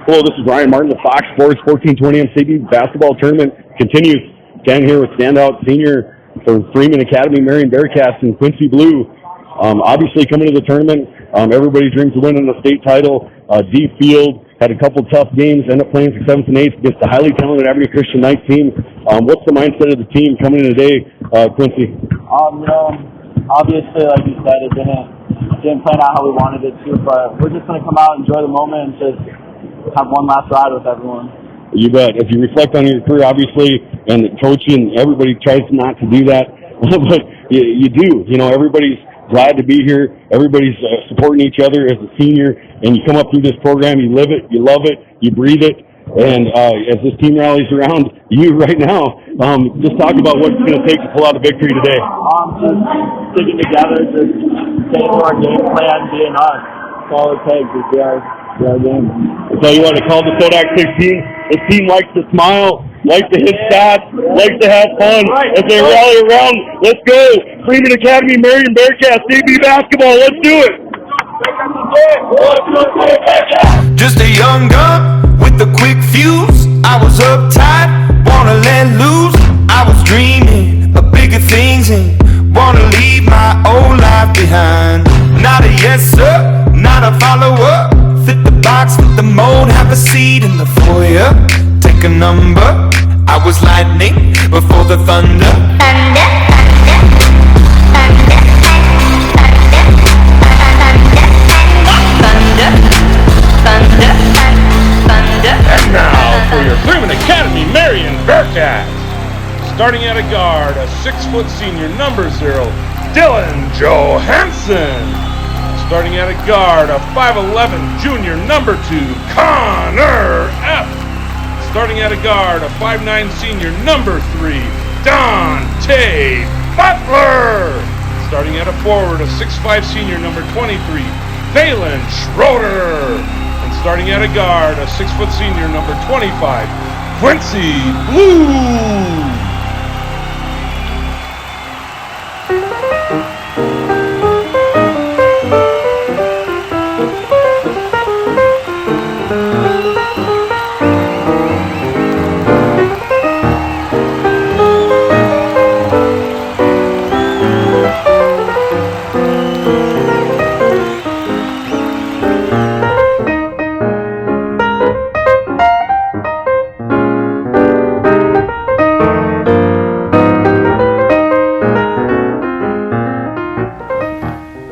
Hello, this is Ryan Martin, the Fox Sports 1420 MCB basketball tournament continues. Standing here with standout senior for Freeman Academy, Marion Bearcats and Quincy Blue. Obviously coming to the tournament, everybody dreams of winning the state title. Deep field, had a couple tough games, ended up playing for 7th and 8th against the highly talented Aberdeen Christian Knight team. What's the mindset of the team coming in today, Quincy? Obviously, like you said, it didn't plan out how we wanted it to, but we're just going to come out, enjoy the moment, and just have one last ride with everyone. You bet. If you reflect on your career, obviously, and coaching, everybody tries not to do that, but you do. You know, everybody's glad to be here. Everybody's supporting each other as a senior, and you come up through this program, you live it, you love it, you breathe it, and as this team rallies around you right now, just talk about what it's going to take to pull out a victory today. Just sticking together, just staying to our game plan, being us. That's all it takes is be our game. I tell you what, I called the Sodak 16. This team likes to smile, likes to hit shots, likes to have fun as they rally around. Let's go. Freeman Academy, Marion Bearcats, AB basketball. Let's do it. Just a young gun with a quick fuse. I was uptight, wanna let loose. I was dreaming of bigger things and wanna leave my old life behind. Not a yes sir, not a follower. Fit the box, fit the mold, have a seat in the foyer. Take a number. I was lightning before the thunder. And now for your Freeman Academy Marion Bearcats. Starting at a guard, a 6-foot senior, number 0, Dylan Johansson. Starting at a guard, a 5'11 junior, number 2, Connor F. Starting at a guard, a 5'9 senior, number 3, Dante Butler. Starting at a forward, a 6'5 senior, number 23, Valen Schroeder. And starting at a guard, a 6-foot senior, number 25, Quincy Blue.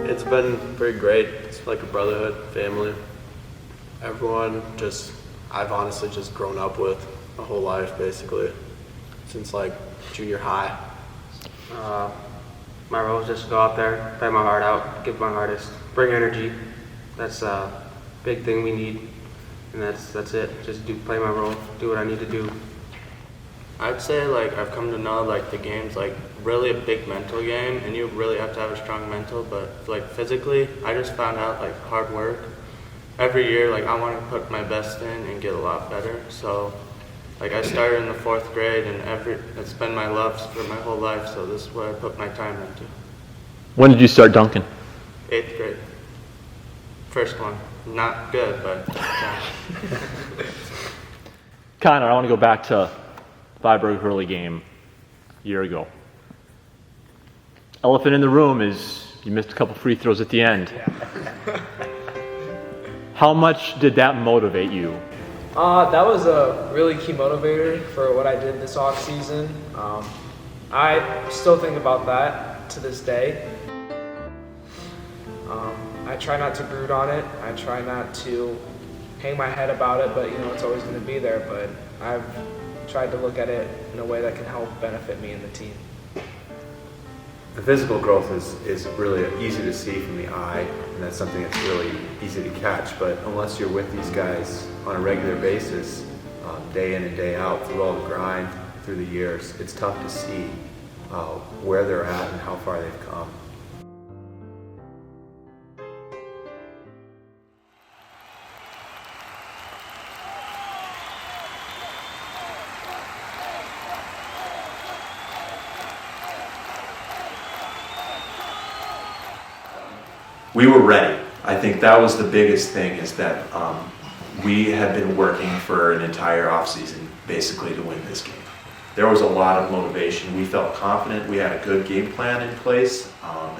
It's been pretty great. It's like a brotherhood, family. Everyone I've honestly just grown up with my whole life, basically, since like junior high. My role is just to go out there, play my heart out, give my hardest, bring energy. That's a big thing we need, and that's it. Just play my role, do what I need to do. I'd say like I've come to know like the game's like really a big mental game, and you really have to have a strong mental, but like physically I just found out like hard work. Every year like I want to put my best in and get a lot better. So like I started in the 4th grade, and it's been my love for my whole life, so this is what I put my time into. When did you start dunking? 8th grade. First one. Not good, but Connor, I want to go back to Viborg Hurley game a year ago. Elephant in the room is you missed a couple free throws at the end. How much did that motivate you? That was a really key motivator for what I did this off season. I still think about that to this day. I try not to brood on it. I try not to hang my head about it, but it's always going to be there. But I've tried to look at it in a way that can help benefit me and the team. The physical growth is really easy to see from the eye, and that's something that's really easy to catch. But unless you're with these guys on a regular basis, day in and day out, through all the grind, through the years, it's tough to see where they're at and how far they've come. we were ready. I think that was the biggest thing, is that we had been working for an entire offseason basically to win this game. There was a lot of motivation. We felt confident. We had a good game plan in place,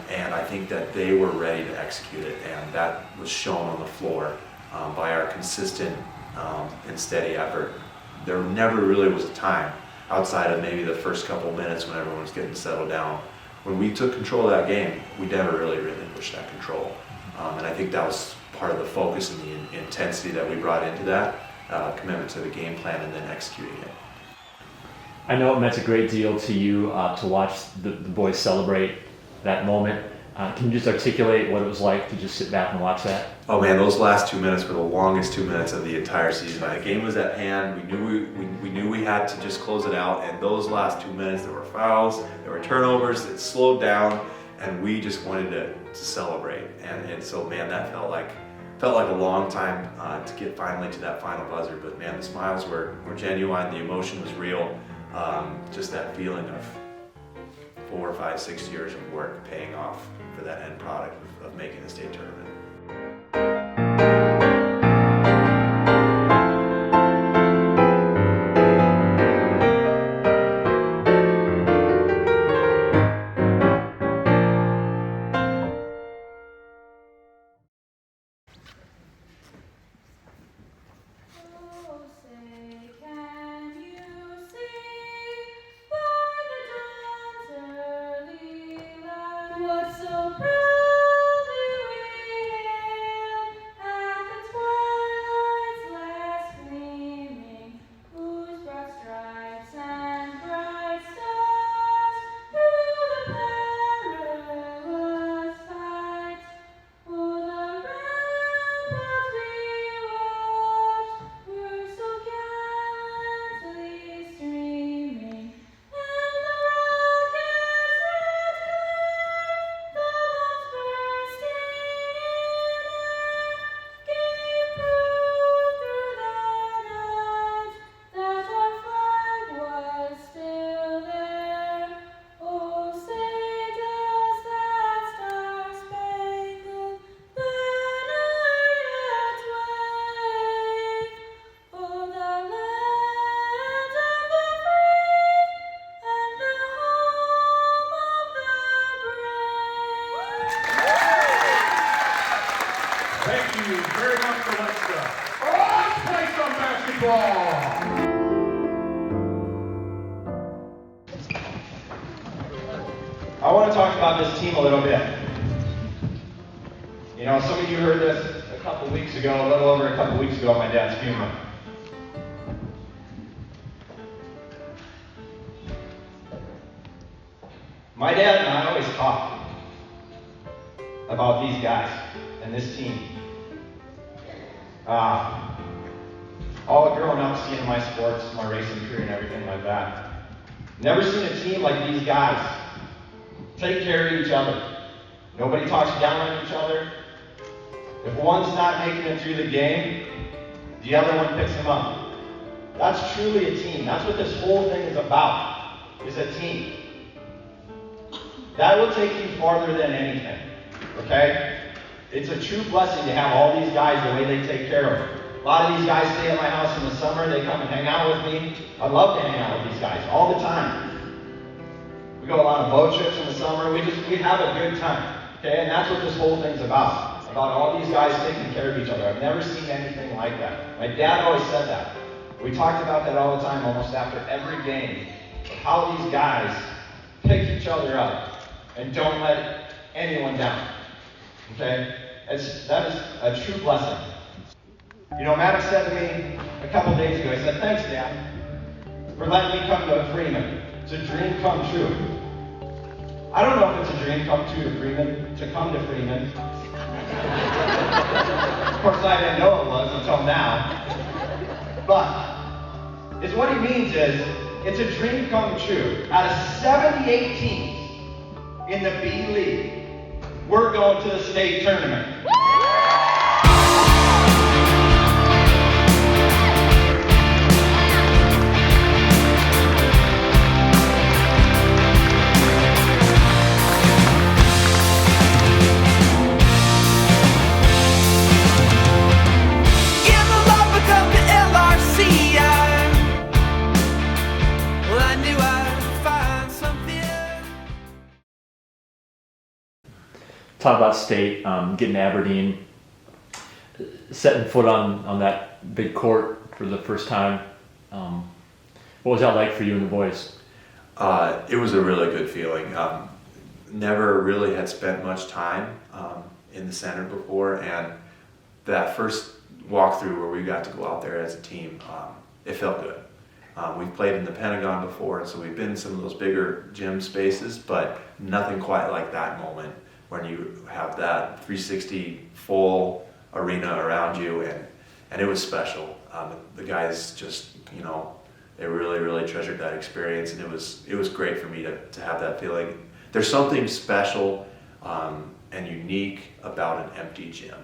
and I think that they were ready to execute it, and that was shown on the floor by our consistent and steady effort. There never really was a time outside of maybe the first couple minutes when everyone was getting settled down. When we took control of that game, we never really relinquished that control. And I think that was part of the focus and the intensity that we brought into that, commitment to the game plan and then executing it. I know it meant a great deal to you to watch the boys celebrate that moment. Can you just articulate what it was like to just sit back and watch that? Oh man, those last 2 minutes were the longest 2 minutes of the entire season. The game was at hand. We knew we had to just close it out. And those last 2 minutes, there were fouls, there were turnovers. It slowed down, and we just wanted to celebrate. And so man, that felt like a long time to get finally to that final buzzer. But man, the smiles were genuine. The emotion was real. Just that feeling of 4, 5, 6 years of work paying off for that end product of making the state tournament. Thank you very much for that stuff. Let's play some basketball. I want to talk about this team a little bit. You know, some of you heard this a couple weeks ago, a little over a couple weeks ago at my dad's funeral. My dad and I always talk about these guys and this team. All growing up, seeing my sports, my racing career and everything like that. Never seen a team like these guys. Take care of each other. Nobody talks down on each other. If one's not making it through the game, the other one picks them up. That's truly a team. That's what this whole thing is about, is a team. That will take you farther than anything, okay? It's a true blessing to have all these guys the way they take care of them. A lot of these guys stay at my house in the summer. They come and hang out with me. I love to hang out with these guys all the time. We go a lot of boat trips in the summer. We have a good time, okay? And that's what this whole thing's about all these guys taking care of each other. I've never seen anything like that. My dad always said that. We talked about that all the time, almost after every game, of how these guys pick each other up and don't let anyone down, okay? That is a true blessing. You know, Maddox said to me a couple days ago, he said, "Thanks, Dad, for letting me come to Freeman. It's a dream come true." I don't know if it's a dream come true to come to Freeman. Of course, I didn't know it was until now. But what he means is, it's a dream come true. Out of 78 teams in the B League, we're going to the state tournament. In the love talk about state, getting to Aberdeen, setting foot on that big court for the first time. What was that like for you and the boys? It was a really good feeling. Never really had spent much time in the center before, and that first walkthrough where we got to go out there as a team, it felt good. We've played in the Pentagon before, so we've been in some of those bigger gym spaces, but nothing quite like that moment when you have that 360 full arena around you, and it was special. The guys just, they really, really treasured that experience, and it was great for me to have that feeling. There's something special and unique about an empty gym.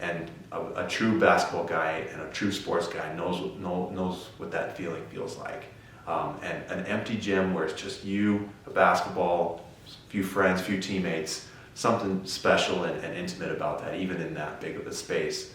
And a true basketball guy and a true sports guy knows what that feeling feels like. And an empty gym where it's just you, a basketball, few friends, few teammates, something special and intimate about that, even in that big of a space.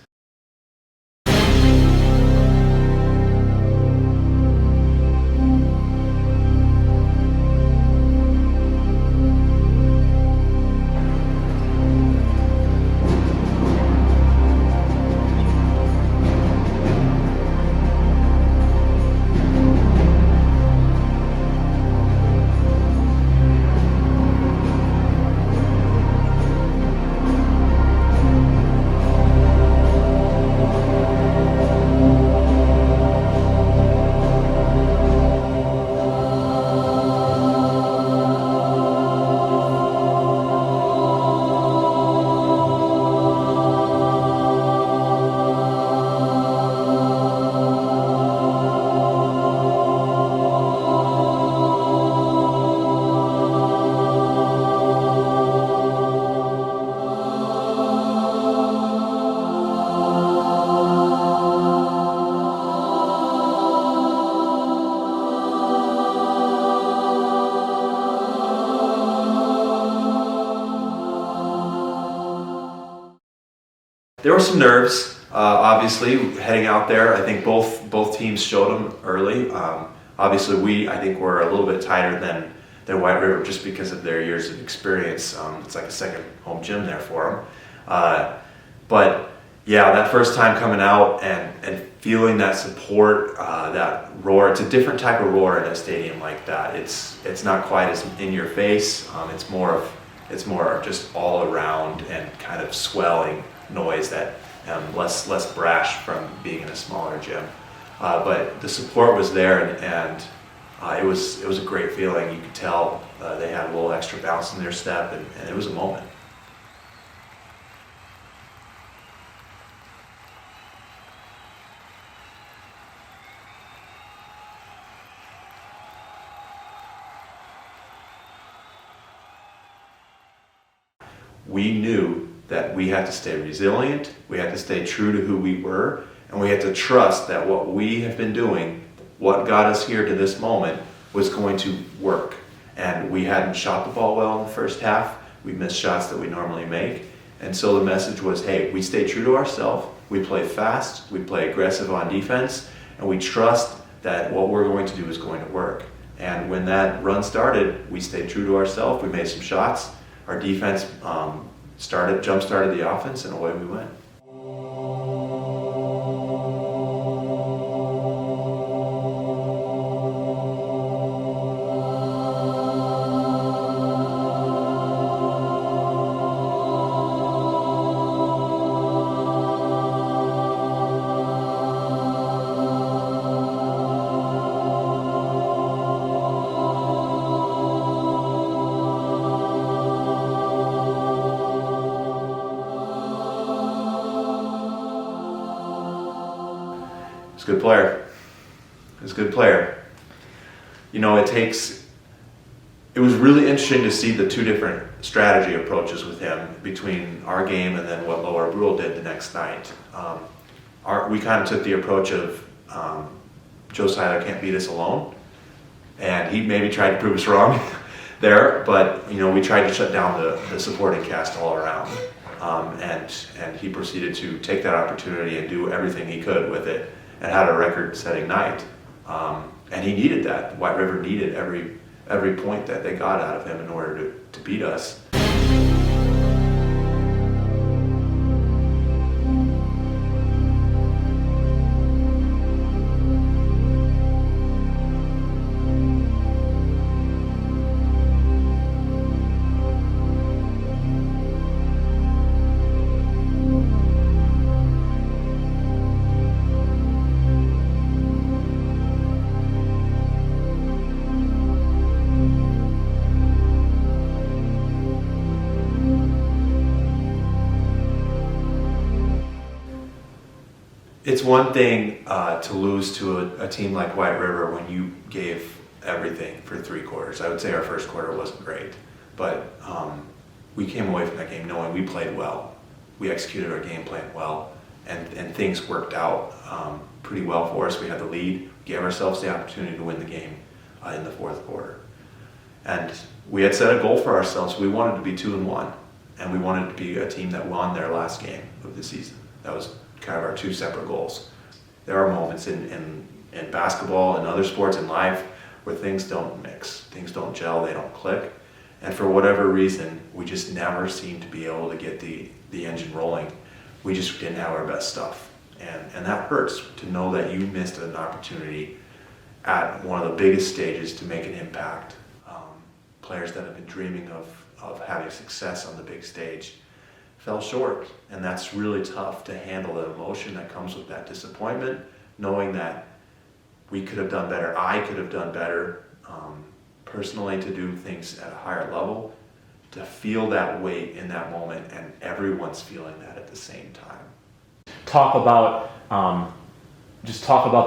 There were some nerves, obviously, heading out there. I think both teams showed them early. Obviously, I think we're a little bit tighter than White River just because of their years of experience. It's like a second home gym there for them. But yeah, that first time coming out and feeling that support, that roar, it's a different type of roar in a stadium like that. It's not quite as in your face. It's more just all around and kind of swelling noise that less brash from being in a smaller gym. But the support was there, and it was a great feeling. You could tell they had a little extra bounce in their step, and it was a moment. We knew that we had to stay resilient, we had to stay true to who we were, and we had to trust that what we have been doing, what got us here to this moment, was going to work. And we hadn't shot the ball well in the first half. We missed shots that we normally make. And so the message was, hey, we stay true to ourselves, we play fast, we play aggressive on defense, and we trust that what we're going to do is going to work. And when that run started, we stayed true to ourselves, we made some shots, our defense jump-started the offense, and away we went. He's a good player. He's a good player. You know, it was really interesting to see the two different strategy approaches with him between our game and then what Lower Brule did the next night. We kind of took the approach of Joe Seiler can't beat us alone, and he maybe tried to prove us wrong there, but you know, we tried to shut down the supporting cast all around, and he proceeded to take that opportunity and do everything he could with it, and had a record-setting night. And he needed that. White River needed every point that they got out of him in order to beat us. It's one thing to lose to a team like White River when you gave everything for 3 quarters. I would say our first quarter wasn't great, but we came away from that game knowing we played well. We executed our game plan well, and things worked out pretty well for us. We had the lead, gave ourselves the opportunity to win the game in the 4th quarter. And we had set a goal for ourselves. We wanted to be 2-1, and we wanted to be a team that won their last game of the season. That was kind of our 2 separate goals. There are moments in basketball and other sports in life where things don't mix, things don't gel, they don't click. And for whatever reason, we just never seemed to be able to get the engine rolling. We just didn't have our best stuff. And that hurts to know that you missed an opportunity at one of the biggest stages to make an impact. Players that have been dreaming of having success on the big stage fell short. And that's really tough to handle, the emotion that comes with that disappointment, knowing that we could have done better, I could have done better, personally, to do things at a higher level, to feel that weight in that moment, and everyone's feeling that at the same time. Talk about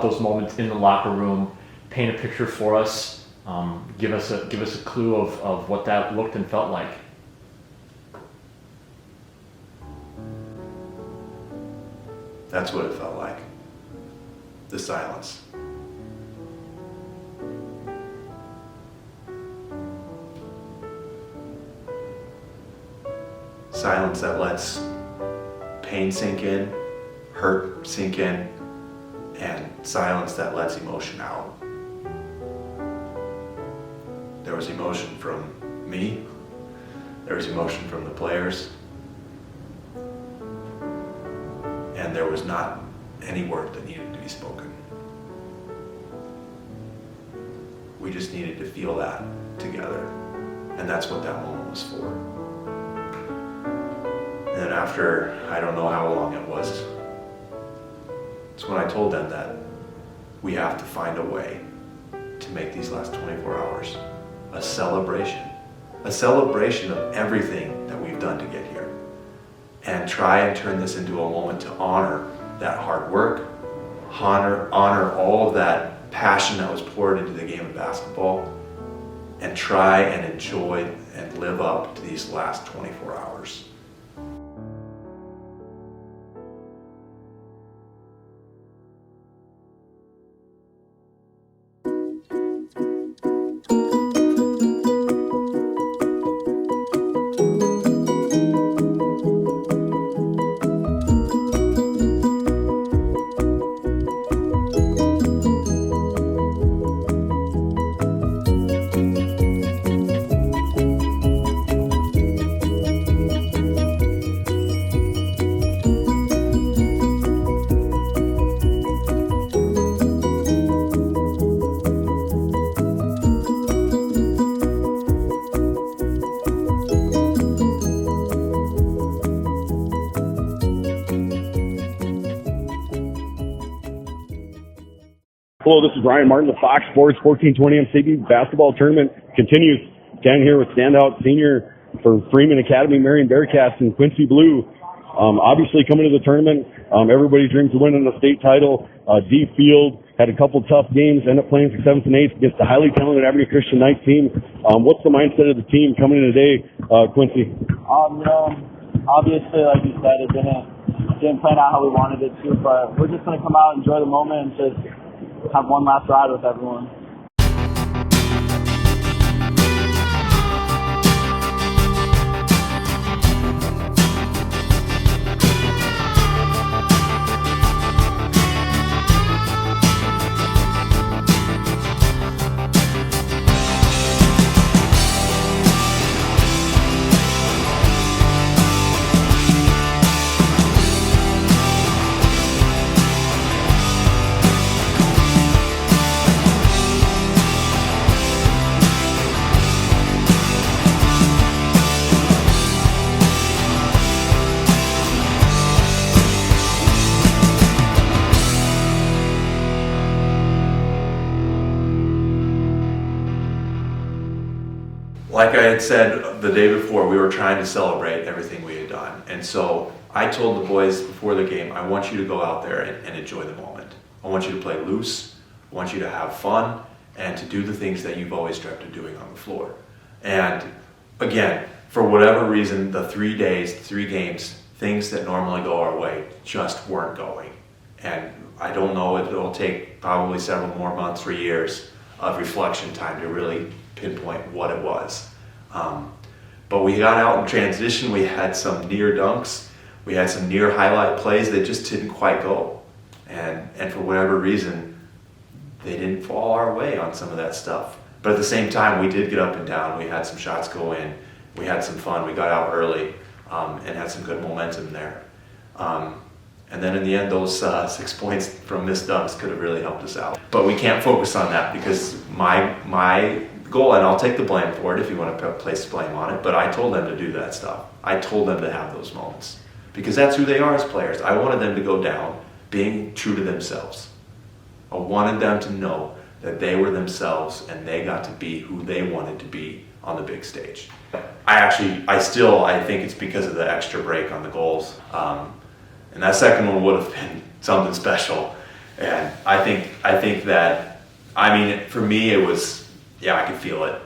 those moments in the locker room. Paint a picture for us. Give us a clue of what that looked and felt like. That's what it felt like. The silence. Silence that lets pain sink in, hurt sink in, and silence that lets emotion out. There was emotion from me, there was emotion from the players, and there was not any word that needed to be spoken. We just needed to feel that together, and that's what that moment was for. And then after, I don't know how long it was, it's when I told them that we have to find a way to make these last 24 hours a celebration of everything that we've done to get here, and try and turn this into a moment to honor that hard work, honor all of that passion that was poured into the game of basketball, and try and enjoy and live up to these last 24 hours. Hello, this is Ryan Martin, the Fox Sports 1420 MCB basketball tournament continues. Again here with standout senior for Freeman Academy, Marion Bearcats, and Quincy Blue. Obviously coming to the tournament, everybody dreams of winning the state title. D Field had a couple tough games, ended up playing for 7th and 8th against the highly talented Aberdeen Christian Knights team. What's the mindset of the team coming in today, Quincy? Obviously, like you said, it didn't plan out how we wanted it to, but we're just going to come out, enjoy the moment, and just have one last ride with everyone. Like I had said the day before, we were trying to celebrate everything we had done. And so I told the boys before the game, I want you to go out there and enjoy the moment. I want you to play loose. I want you to have fun and to do the things that you've always dreamt of doing on the floor. And again, for whatever reason, the 3 days, 3 games, things that normally go our way just weren't going. And I don't know if it'll take probably several more months or years of reflection time to really pinpoint what it was. But we got out in transition, we had some near dunks, we had some near highlight plays that just didn't quite go. And for whatever reason, they didn't fall our way on some of that stuff. But at the same time, we did get up and down. We had some shots go in. We had some fun. We got out early and had some good momentum there. And then in the end, those 6 points from missed dunks could have really helped us out. But we can't focus on that because my goal, and I'll take the blame for it if you want to place blame on it, but I told them to do that stuff. I told them to have those moments because that's who they are as players. I wanted them to go down being true to themselves. I wanted them to know that they were themselves and they got to be who they wanted to be on the big stage. I think it's because of the extra break on the goals. And that second one would have been something special. And I think that, for me, it was, I could feel it.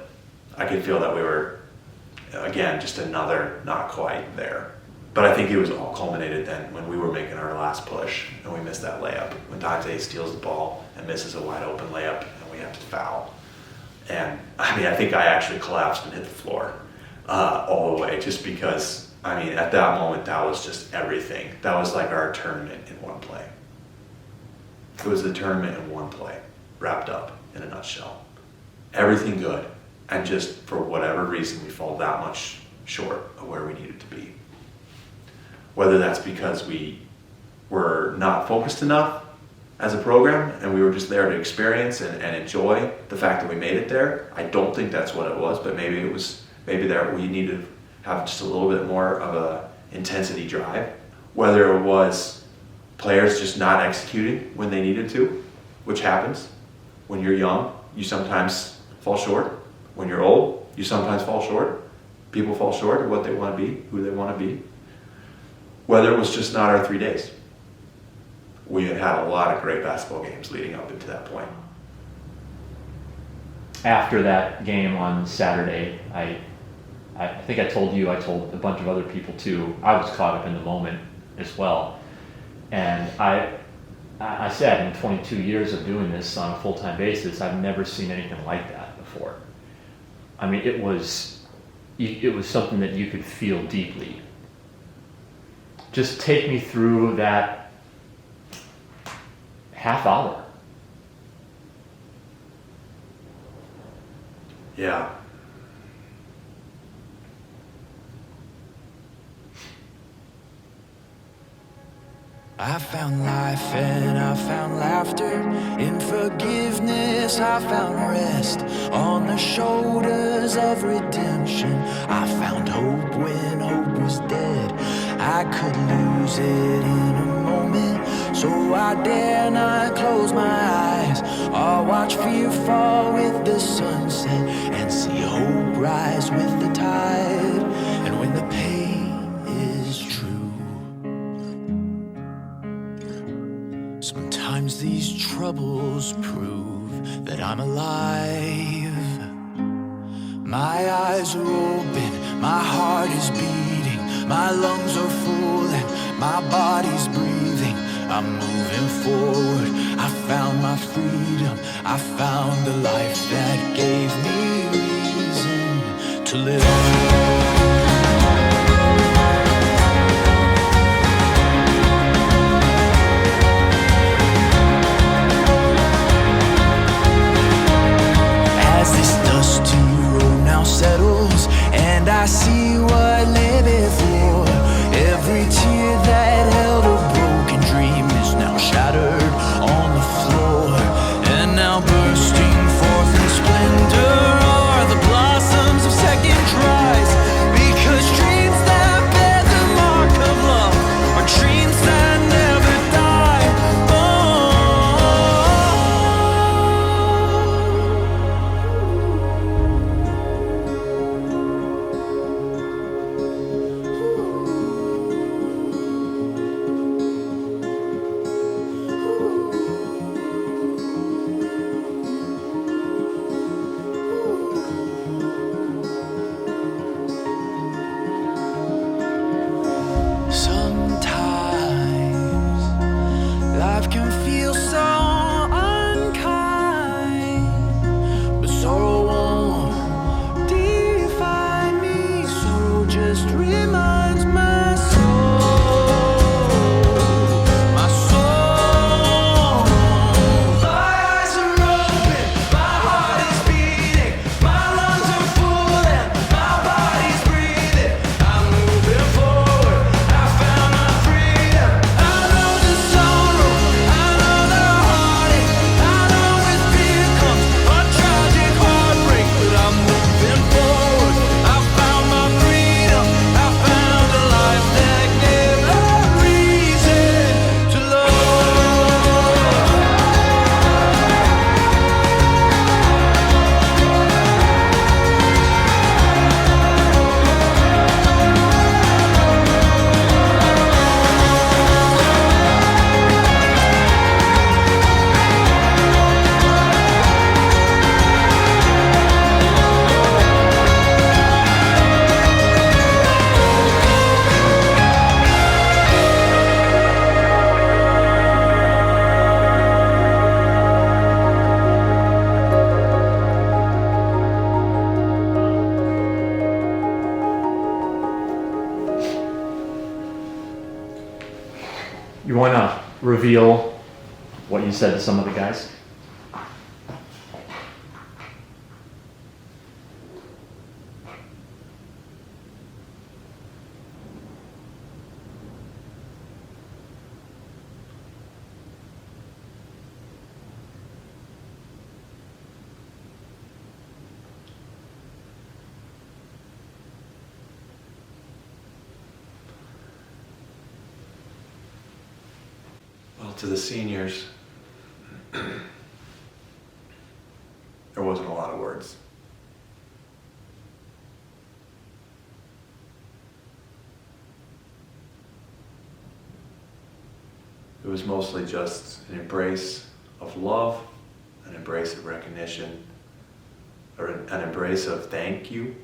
I could feel that we were, again, just another not quite there. But I think it was all culminated then when we were making our last push and we missed that layup. When Dante steals the ball and misses a wide open layup and we have to foul. And I think I actually collapsed and hit the floor all the way just because, at that moment, that was just everything. That was like our tournament in one play. It was the tournament in one play, wrapped up in a nutshell. Everything good. And just for whatever reason, we fall that much short of where we needed to be. Whether that's because we were not focused enough as a program and we were just there to experience and enjoy the fact that we made it there. I don't think that's what it was, but maybe that we needed to have just a little bit more of a intensity drive. Whether it was players just not executing when they needed to, which happens. When you're young, you sometimes fall short. When you're old, you sometimes fall short. People fall short of what they want to be, who they want to be. Whether it was just not our 3 days. We had a lot of great basketball games leading up into that point. After that game on Saturday, I think I told you, I told a bunch of other people too, I was caught up in the moment as well. And I said in 22 years of doing this on a full-time basis, I've never seen anything like that before. It was something that you could feel deeply. Just take me through that half hour. Yeah. I found life and I found laughter. In forgiveness I found rest. On the shoulders of redemption I found hope when hope was dead. I could lose it in a moment, so I dare not close my eyes. I'll watch fear fall with the sunset and see hope rise with the tide. And when the pain is true, sometimes these troubles prove that I'm alive. My eyes are open, my heart is beating, my lungs are full and my body's breathing. I'm moving forward, I found my freedom, I found a life that gave me reason to live on. Settles and I see what lay before. Every tear that held a broken dream is now shattered on the floor. And now bursting forth in splendor are the blossoms of second tries. You want to reveal what you said to some of the guys? To the seniors, there wasn't a lot of words. It was mostly just an embrace of love, an embrace of recognition, or an embrace of thank you.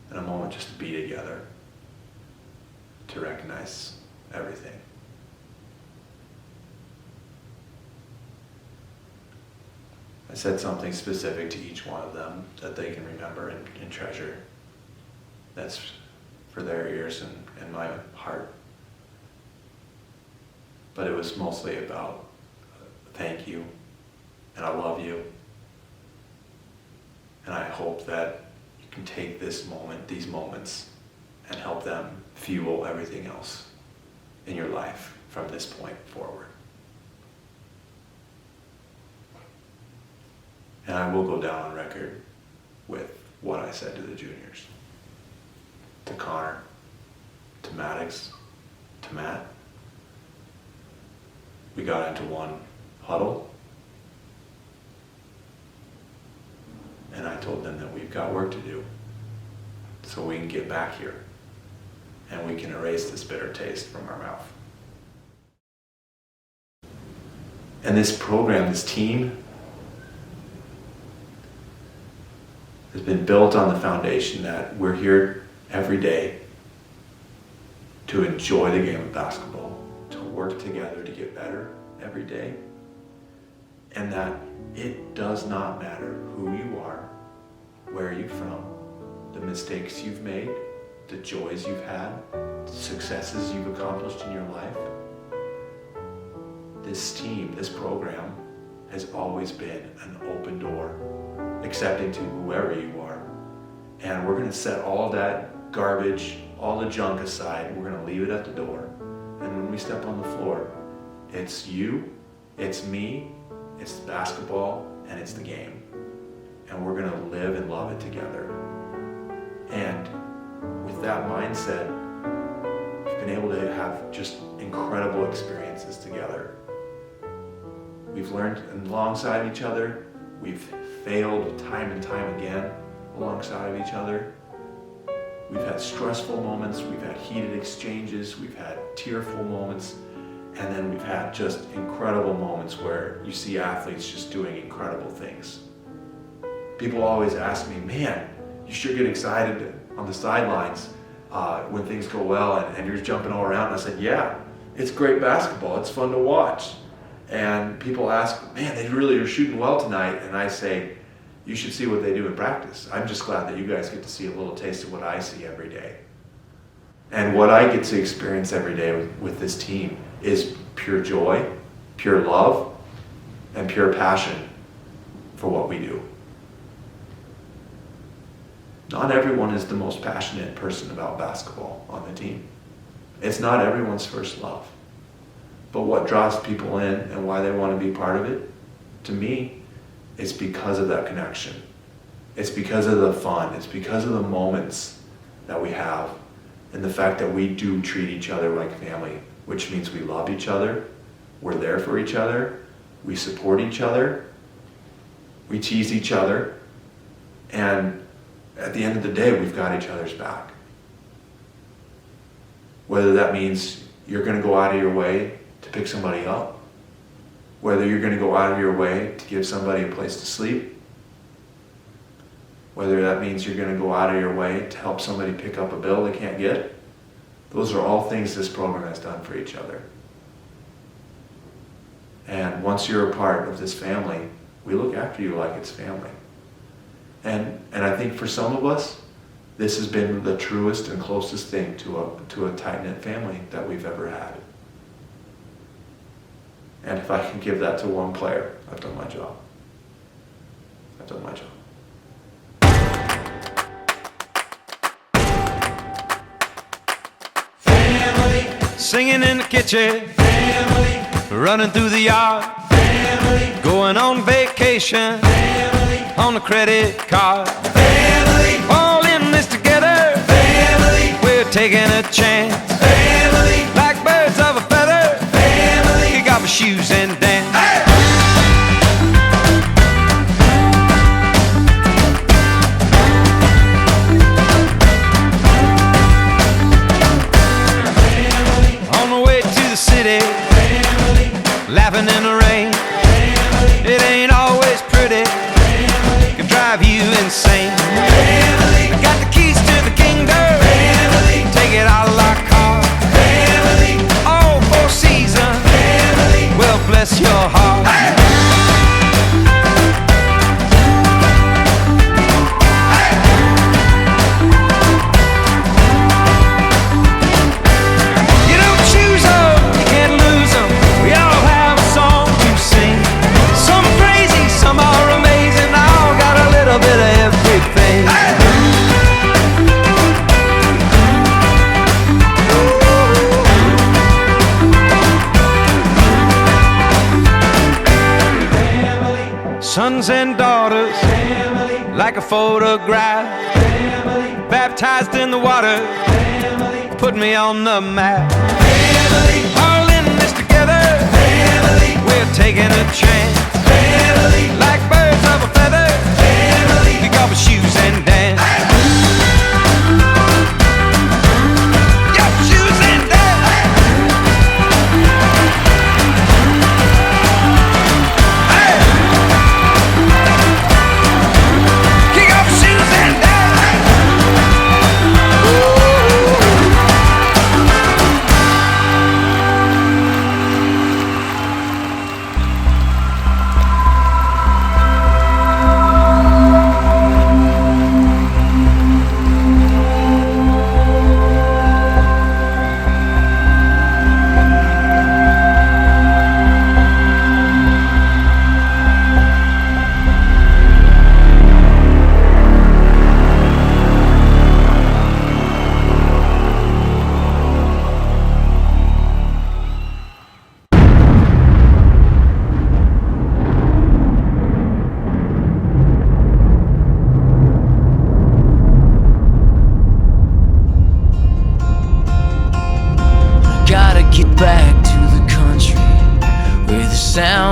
And a moment just to be together, to recognize everything. I said something specific to each one of them that they can remember and treasure. That's for their ears and my heart. But it was mostly about thank you, and I love you. And I hope that you can take this moment, these moments, and help them fuel everything else in your life from this point forward. And I will go down on record with what I said to the juniors. To Connor, to Maddox, to Matt. We got into one huddle, and I told them that we've got work to do so we can get back here and we can erase this bitter taste from our mouth. And this program, this team, has been built on the foundation that we're here every day to enjoy the game of basketball, to work together to get better every day, and that it does not matter who you are, where you're from, the mistakes you've made, the joys you've had, the successes you've accomplished in your life. This team, this program, has always been an open door, accepting to whoever you are. And we're going to set all that garbage, all the junk aside. We're going to leave it at the door. And when we step on the floor, it's you, it's me, it's basketball, and it's the game. And we're going to live and love it together. And with that mindset, we've been able to have just incredible experiences together. We've learned alongside each other. We've failed time and time again alongside of each other. We've had stressful moments, we've had heated exchanges, we've had tearful moments, and then we've had just incredible moments where you see athletes just doing incredible things. People always ask me, man, you sure get excited on the sidelines when things go well and you're jumping all around. And I said, yeah, it's great basketball, it's fun to watch. And people ask, man, they really are shooting well tonight. And I say, you should see what they do in practice. I'm just glad that you guys get to see a little taste of what I see every day. And what I get to experience every day with this team is pure joy, pure love, and pure passion for what we do. Not everyone is the most passionate person about basketball on the team. It's not everyone's first love. But what draws people in and why they want to be part of it, to me, it's because of that connection. It's because of the fun. It's because of the moments that we have and the fact that we do treat each other like family, which means we love each other, we're there for each other, we support each other, we tease each other, and at the end of the day, we've got each other's back. Whether that means you're going to go out of your way to pick somebody up, whether you're going to go out of your way to give somebody a place to sleep, whether that means you're going to go out of your way to help somebody pick up a bill they can't get, those are all things this program has done for each other. And once you're a part of this family, we look after you like it's family. And I think for some of us, this has been the truest and closest thing to a tight-knit family that we've ever had. And if I can give that to one player, I've done my job. I've done my job. Singing in the kitchen, family. Running through the yard, family. Going on vacation, family. On the credit card, family. All in this together, family. We're taking a chance, family. Like birds of a feather, family. Kick off our shoes and dance. Hey! City, family. Laughing in the rain, family. It ain't always pretty, family. Can drive you insane, family. I got the keys to the kingdom, family. Take it out like car, family. All four seasons, family. Well, bless your heart. Hey! Sons and daughters, family. Like a photograph, family. Baptized in the water, family. Put me on the map, family. All in this together, family. We're taking a chance, family. Like birds of a feather, family. Kick off our shoes and dance. Hey!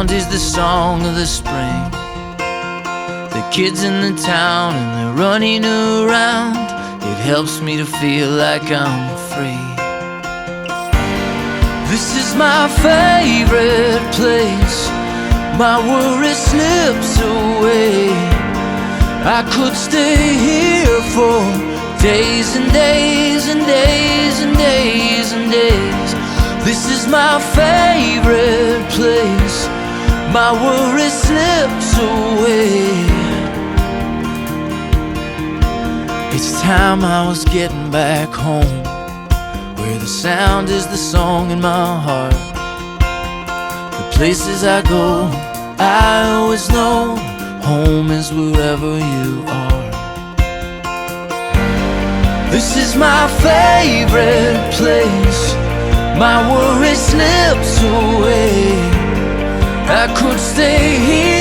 Is the song of the spring. The kids in the town and they're running around. It helps me to feel like I'm free. This is my favorite place. My worry slips away. I could stay here for days and days and days and days and days. This is my favorite place. My worry slips away. It's time I was getting back home, where the sound is the song in my heart. The places I go, I always know home is wherever you are. This is my favorite place. My worry slips away. I could stay here